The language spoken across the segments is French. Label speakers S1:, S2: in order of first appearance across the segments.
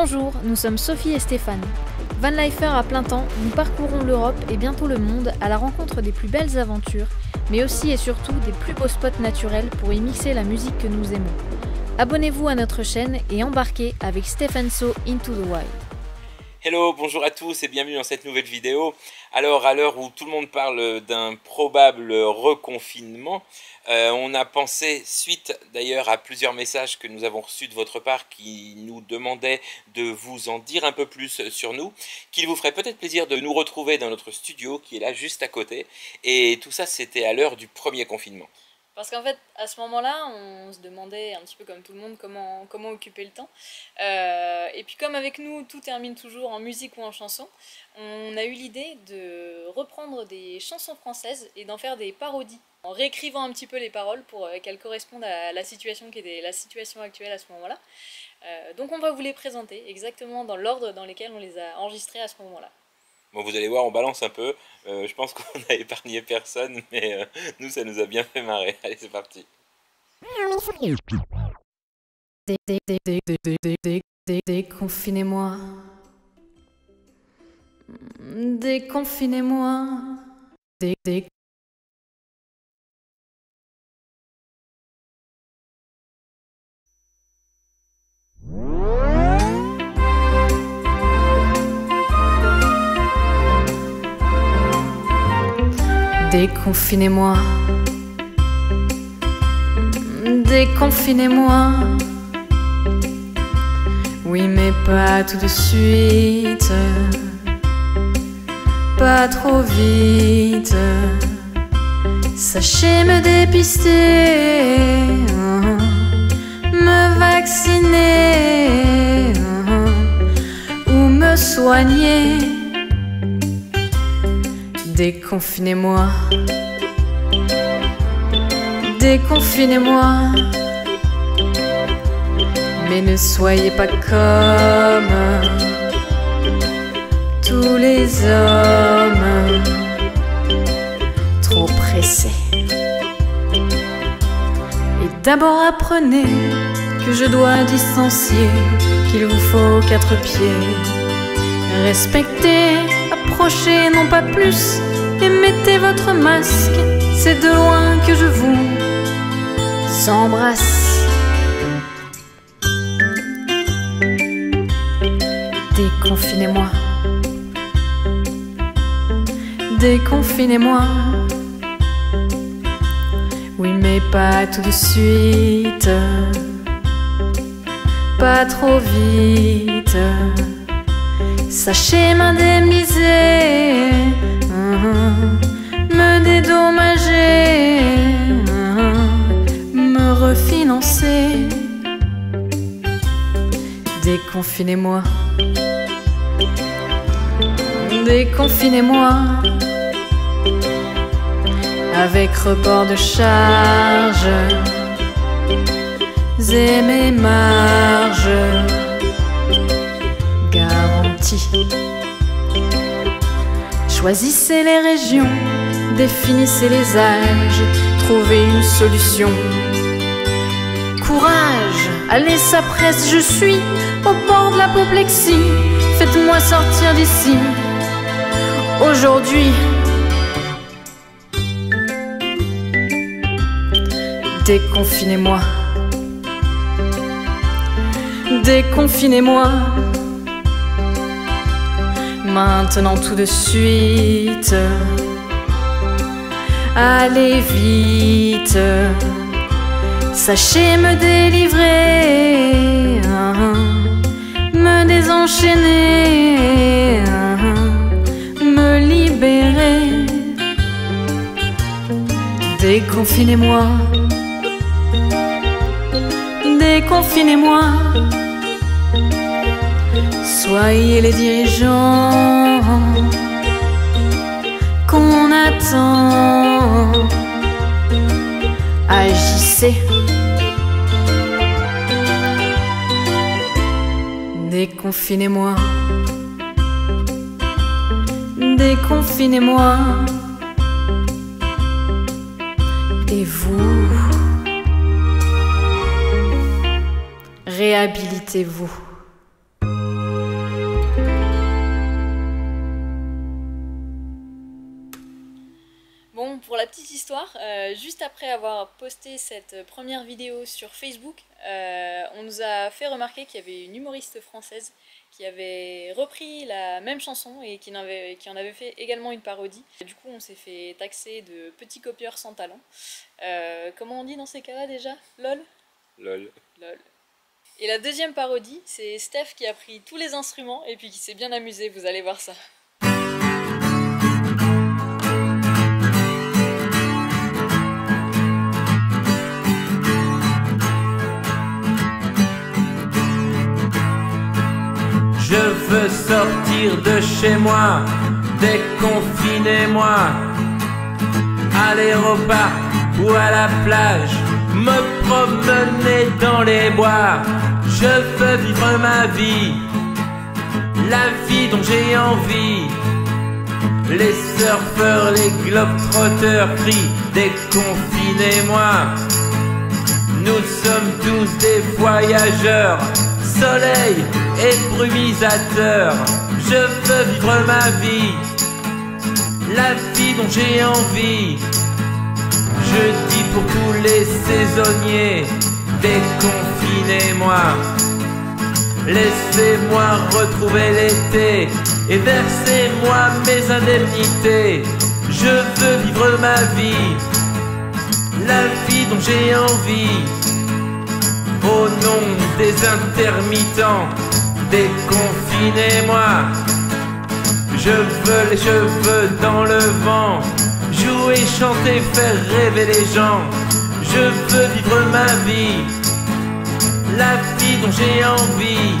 S1: Bonjour, nous sommes Sophie et Stéphane. Vanlifers à plein temps, nous parcourons l'Europe et bientôt le monde à la rencontre des plus belles aventures, mais aussi et surtout des plus beaux spots naturels pour y mixer la musique que nous aimons. Abonnez-vous à notre chaîne et embarquez avec Stéphane So into the Wild.
S2: Hello, bonjour à tous et bienvenue dans cette nouvelle vidéo. Alors, à l'heure où tout le monde parle d'un probable reconfinement, on a pensé, suite d'ailleurs à plusieurs messages que nous avons reçus de votre part qui nous demandaient de vous en dire un peu plus sur nous, qu'il vous ferait peut-être plaisir de nous retrouver dans notre studio qui est là juste à côté. Et tout ça, c'était à l'heure du premier confinement.
S1: Parce qu'en fait, à ce moment-là, on se demandait un petit peu comme tout le monde comment occuper le temps. Et puis comme avec nous, tout termine toujours en musique ou en chanson, on a eu l'idée de reprendre des chansons françaises et d'en faire des parodies, en réécrivant un petit peu les paroles pour qu'elles correspondent à la situation qui était la situation actuelle à ce moment-là. Donc on va vous les présenter exactement dans l'ordre dans lequel on les a enregistrées à ce moment-là.
S2: Bon, vous allez voir, on balance un peu. Je pense qu'on a épargné personne, mais nous, ça nous a bien fait marrer. Allez, c'est parti.
S1: Déconfinez-moi. Déconfinez-moi. Déconfinez-moi, déconfinez-moi. Oui, mais pas tout de suite, pas trop vite. Sachez me dépister, me vacciner ou me soigner. Déconfinez-moi, déconfinez-moi, mais ne soyez pas comme tous les hommes, trop pressés. Et d'abord apprenez que je dois distancier, qu'il vous faut 4 pieds. Respectez, approchez, non pas plus, et mettez votre masque, c'est de loin que je vous embrasse. Déconfinez-moi, déconfinez-moi. Oui, mais pas tout de suite, pas trop vite. Sachez m'indemniser, me dédommager, me refinancer. Déconfinez-moi, déconfinez-moi, avec report de charges et mes marges garanties. Choisissez les régions, définissez les âges, trouvez une solution. Courage, allez ça presse, je suis au bord de l'apoplexie. Faites-moi sortir d'ici aujourd'hui. Déconfinez-moi, déconfinez-moi. Maintenant tout de suite, allez vite. Sachez me délivrer, me désenchaîner, me libérer. Déconfinez-moi, déconfinez-moi. Soyez les dirigeants qu'on attend. Agissez. Déconfinez-moi, déconfinez-moi. Et vous, réhabilitez-vous. bon, pour la petite histoire, juste après avoir posté cette première vidéo sur Facebook, on nous a fait remarquer qu'il y avait une humoriste française qui avait repris la même chanson et qui en avait fait également une parodie. Du coup, on s'est fait taxer de petits copieurs sans talent. Comment on dit dans ces cas-là déjà? LOL?
S2: Lol.
S1: LOL. Et la deuxième parodie, c'est Steph qui a pris tous les instruments et puis qui s'est bien amusé, vous allez voir ça.
S3: Je veux sortir de chez moi, déconfinez-moi, aller au parc ou à la plage, me promener dans les bois. Je veux vivre ma vie, la vie dont j'ai envie. Les surfeurs, les globetrotters crient déconfinez-moi. Nous sommes tous des voyageurs, soleil et brumisateur. Je veux vivre ma vie, la vie dont j'ai envie. Je dis pour tous les saisonniers, déconfinez-moi. Laissez-moi retrouver l'été et versez-moi mes indemnités. Je veux vivre ma vie, la vie dont j'ai envie. Au nom des intermittents, déconfinez-moi. Je veux les cheveux dans le vent, jouer, chanter, faire rêver les gens. Je veux vivre ma vie, la vie dont j'ai envie.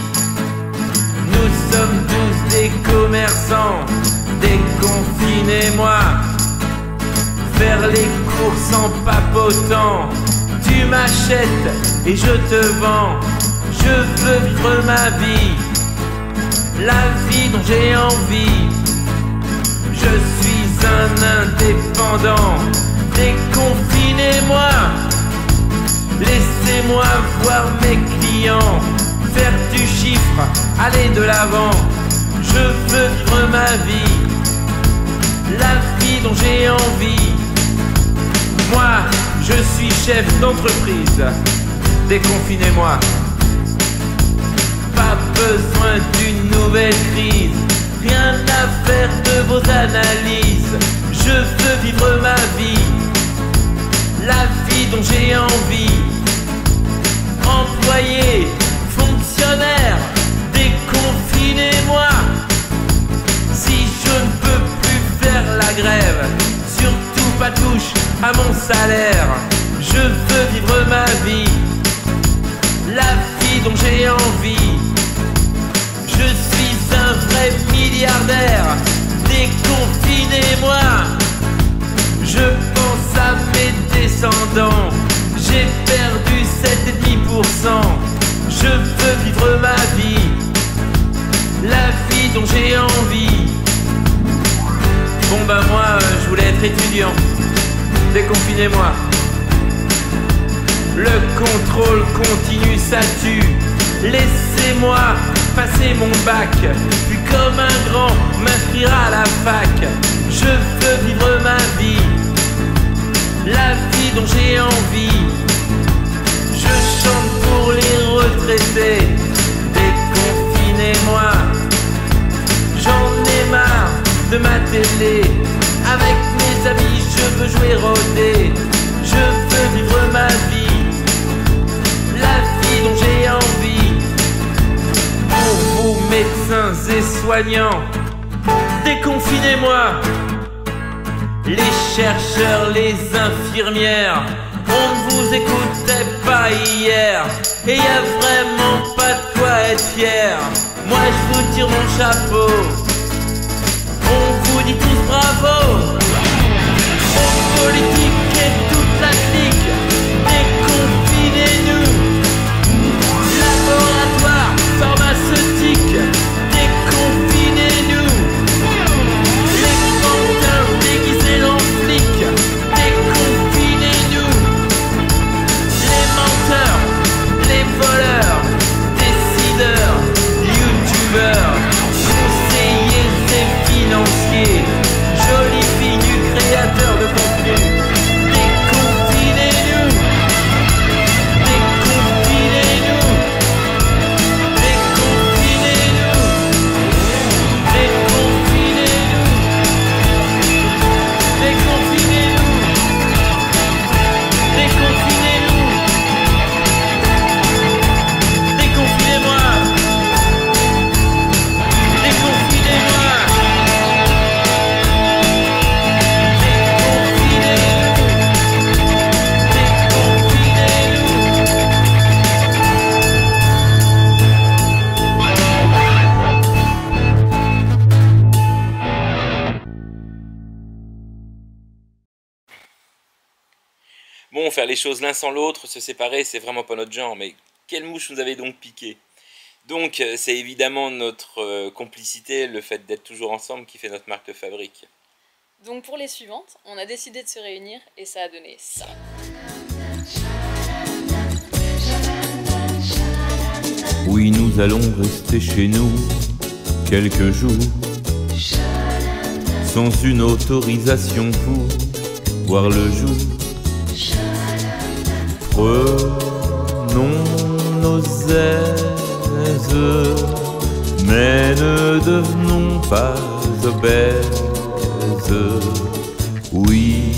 S3: Nous sommes tous des commerçants, déconfinez-moi. Faire les courses en papotant, tu m'achètes et je te vends. Je veux vivre ma vie, la vie dont j'ai envie. Je suis un indépendant, déconfinez-moi. Laissez-moi voir mes clients, faire du chiffre, aller de l'avant. Je veux vivre ma vie, la vie dont j'ai envie. Moi, je suis chef d'entreprise, déconfinez-moi. Pas besoin d'une nouvelle crise, rien à faire de vos analyses. Je veux vivre ma vie, la vie dont j'ai envie. Employés, fonctionnaires, déconfinez-moi. Si je ne peux plus faire la grève, surtout pas touche à mon salaire. Je veux vivre ma vie, la vie dont j'ai envie. Je suis un vrai milliardaire, déconfinez-moi. Je pense à mes descendants, j'ai perdu 7,5%. Je veux vivre ma vie, la vie dont j'ai envie. Bon ben moi je voulais être étudiant, déconfinez-moi. Le contrôle continu ça tue, laissez-moi passer mon bac, puis comme un grand m'inscrire à la fac. Je veux vivre ma vie, la vie dont j'ai envie. Je chante pour les retraités, déconfinez-moi. J'en ai marre de ma télé, avec mes amis je veux jouer rodé. Je veux vivre ma vie, la vie dont j'ai envie. Pour vous médecins et soignants, déconfinez-moi. Les chercheurs, les infirmières, on ne vous écoutait pas hier, et y a vraiment pas de quoi être fier. Moi je vous tire mon chapeau, on vous dit tous bravo. Aux politiques et toute la clique, déconfinez-nous. Laboratoire pharmaceutique, déconfinez-nous. Les pantins déguisés en flics, déconfinez-nous. Les menteurs, les voleurs, décideurs, youtubeurs, conseillers
S2: Bon, faire les choses l'un sans l'autre, se séparer, c'est vraiment pas notre genre, mais quelle mouche nous avait donc piqué? Donc, c'est évidemment notre complicité, le fait d'être toujours ensemble qui fait notre marque de fabrique.
S1: Donc pour les suivantes, on a décidé de se réunir et ça a donné ça.
S3: Oui, nous allons rester chez nous quelques jours, sans une autorisation pour voir le jour. Prenons nos aises, mais ne devenons pas obèses. Oui,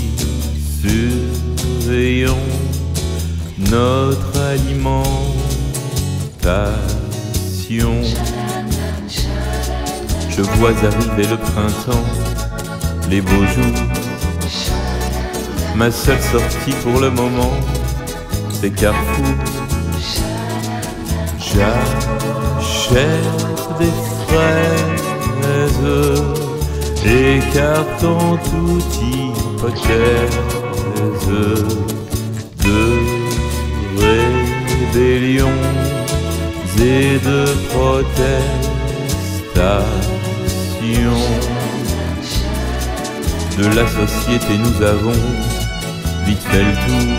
S3: surveillons notre alimentation. Je vois arriver le printemps, les beaux jours. Ma seule sortie pour le moment, c'est Carrefour. J'achète des fraises, écartant toute hypothèse de rébellion et de protestation. De la société nous avons vite fait le tour.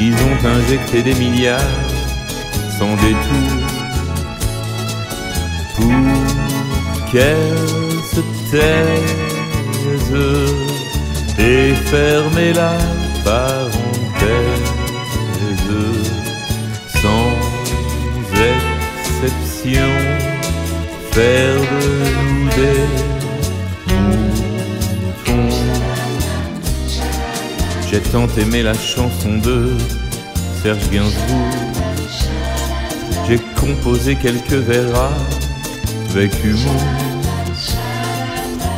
S3: Ils ont injecté des milliards sans détour pour qu'elle se taise et fermer la parenthèse. Sans exception, faire de nous des moutons. J'ai tant aimé la chanson de Serge Gainsbourg. J'ai composé quelques vers avec humour.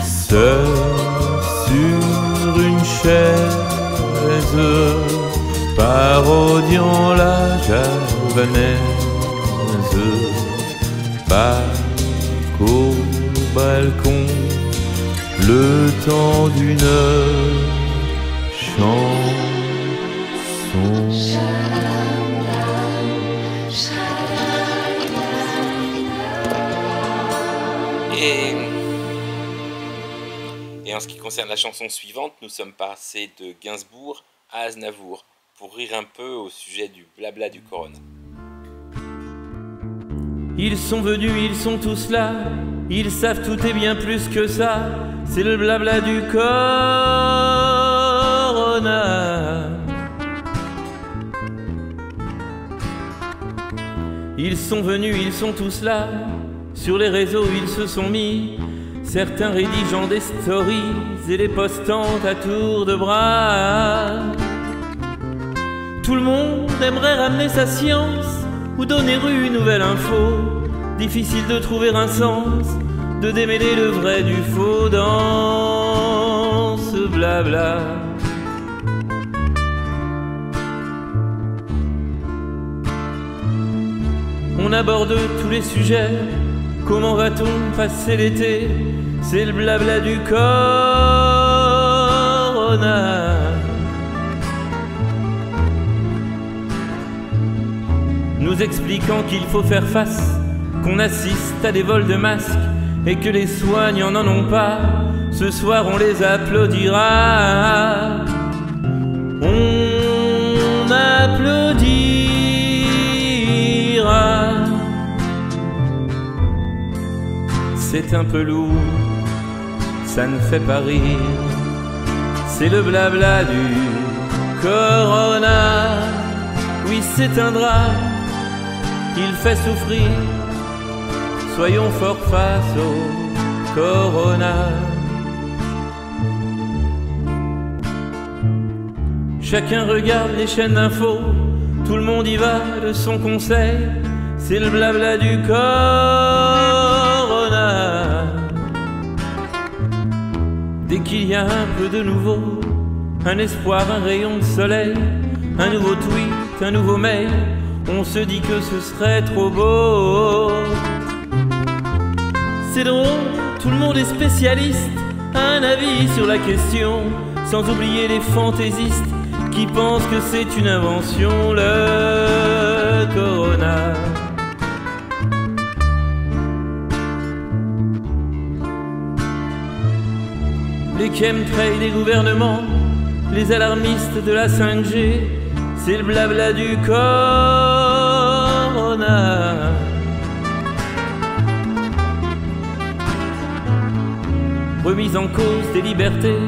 S3: Seul sur une chaise, parodiant la javanaise, pas qu'au balcon, le temps d'une chanson.
S2: Et en ce qui concerne la chanson suivante, nous sommes passés de Gainsbourg à Aznavour, pour rire un peu au sujet du blabla du corona.
S3: Ils sont venus, ils sont tous là, ils savent tout et bien plus que ça, c'est le blabla du corona. Ils sont venus, ils sont tous là, sur les réseaux ils se sont mis, certains rédigeant des stories et les postant à tour de bras. Tout le monde aimerait ramener sa science ou donner une nouvelle info. Difficile de trouver un sens, de démêler le vrai du faux dans ce blabla. On aborde tous les sujets. Comment va-t-on passer l'été? C'est le blabla du corona. Nous expliquant qu'il faut faire face, qu'on assiste à des vols de masques et que les soignants n'en ont pas. Ce soir on les applaudira. On applaudira. C'est un peu lourd, ça ne fait pas rire. C'est le blabla du corona. Oui, c'est un drap, il fait souffrir. Soyons forts face au corona. Chacun regarde les chaînes d'infos, tout le monde y va de son conseil. C'est le blabla du corona. Dès qu'il y a un peu de nouveau, un espoir, un rayon de soleil, un nouveau tweet, un nouveau mail, on se dit que ce serait trop beau. C'est drôle, tout le monde est spécialiste, a un avis sur la question. sans oublier les fantaisistes qui pensent que c'est une invention, le corona. Les chemtrails des gouvernements, les alarmistes de la 5G, c'est le blabla du corona. Remise en cause des libertés,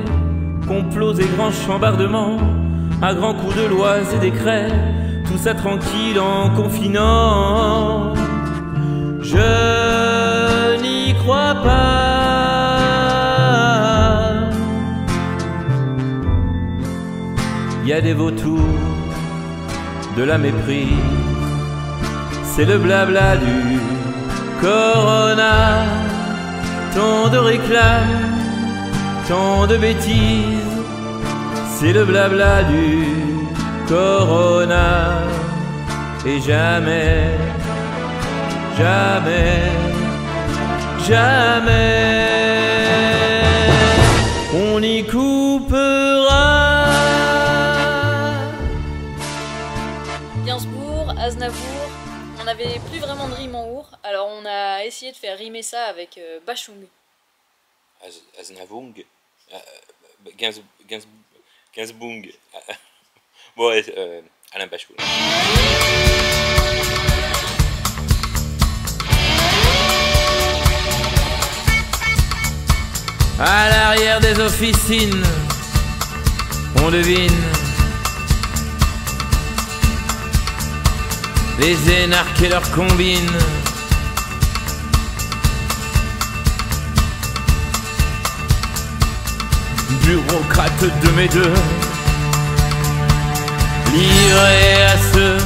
S3: complots et grands chambardements, à grands coups de lois et décrets, tout ça tranquille en confinant. Je n'y crois pas. Il y a des vautours, de la méprise, c'est le blabla du corona. Tant de réclames, tant de bêtises, c'est le blabla du corona. Et jamais, jamais, jamais, on y coupera.
S1: Gainsbourg, Aznavour, on n'avait plus vraiment de rime en our, alors on a essayé de faire rimer ça avec Bachung.
S2: Aznavour, Gainsbourg, bon, ouais, Alain Bachung.
S3: À l'arrière des officines, on devine les énarques et leurs combines. Bureaucrates de mes deux, livrés à ceux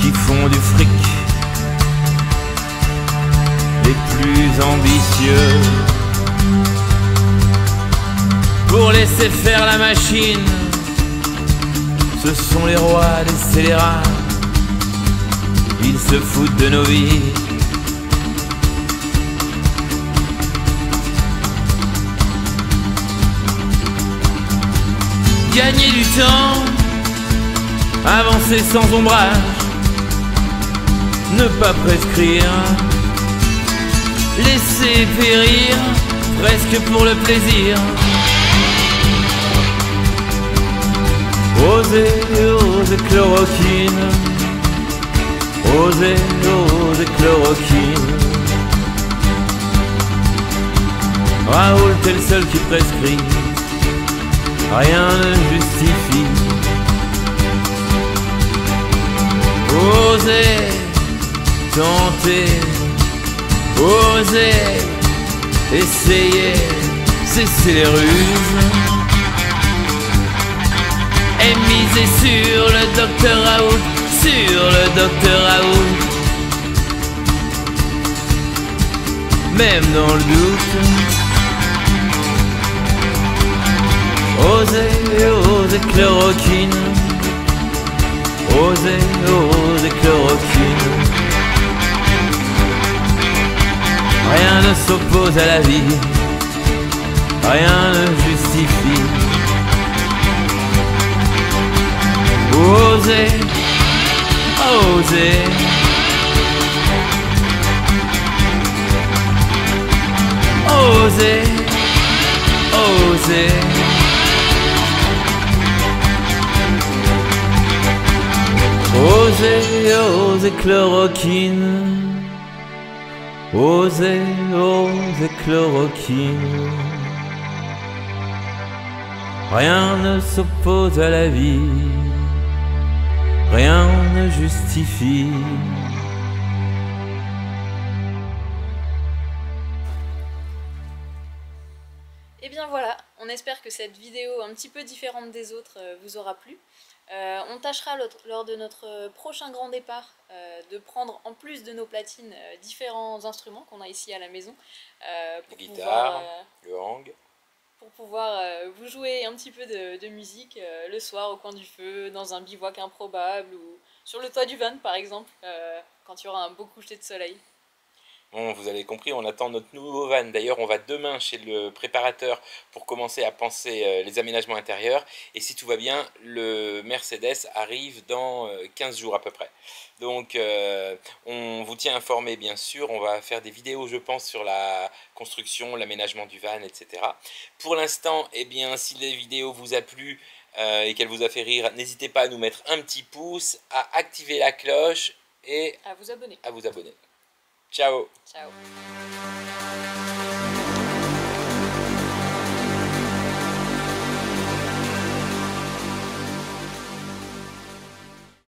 S3: qui font du fric, les plus ambitieux, pour laisser faire la machine. Ce sont les rois des scélérats, ils se foutent de nos vies. Gagner du temps, avancer sans ombrage, ne pas prescrire, laisser périr, presque pour le plaisir. Oser, oser chloroquine, oser, oser chloroquine. Raoul, t'es le seul qui prescrit, rien ne justifie. Oser, tenter, oser, essayer, cesser les ruses. Et miser sur le docteur Raoult, sur le docteur Raoult. Même dans le doute, oser, oser chloroquine, oser, oser chloroquine. Rien ne s'oppose à la vie, rien ne justifie. Oser, oser, oser, oser. Oser, oser chloroquine, oser, oser chloroquine. Rien ne s'oppose à la vie, rien ne justifie.
S1: Et bien voilà, on espère que cette vidéo un petit peu différente des autres vous aura plu. On tâchera lors de notre prochain grand départ de prendre en plus de nos platines différents instruments qu'on a ici à la maison.
S2: La guitare, le hang.
S1: Pour pouvoir vous jouer un petit peu de musique le soir au coin du feu, dans un bivouac improbable ou sur le toit du van par exemple, quand il y aura un beau coucher de soleil.
S2: Bon, vous avez compris, on attend notre nouveau van. D'ailleurs, on va demain chez le préparateur pour commencer à penser les aménagements intérieurs. Et si tout va bien, le Mercedes arrive dans 15 jours à peu près. Donc, on vous tient informé, bien sûr. On va faire des vidéos, je pense, sur la construction, l'aménagement du van, etc. Pour l'instant, eh bien, si la vidéo vous a plu et qu'elle vous a fait rire, n'hésitez pas à nous mettre un petit pouce, à activer la cloche et
S1: À vous abonner.
S2: à vous abonner. Ciao!
S1: Ciao.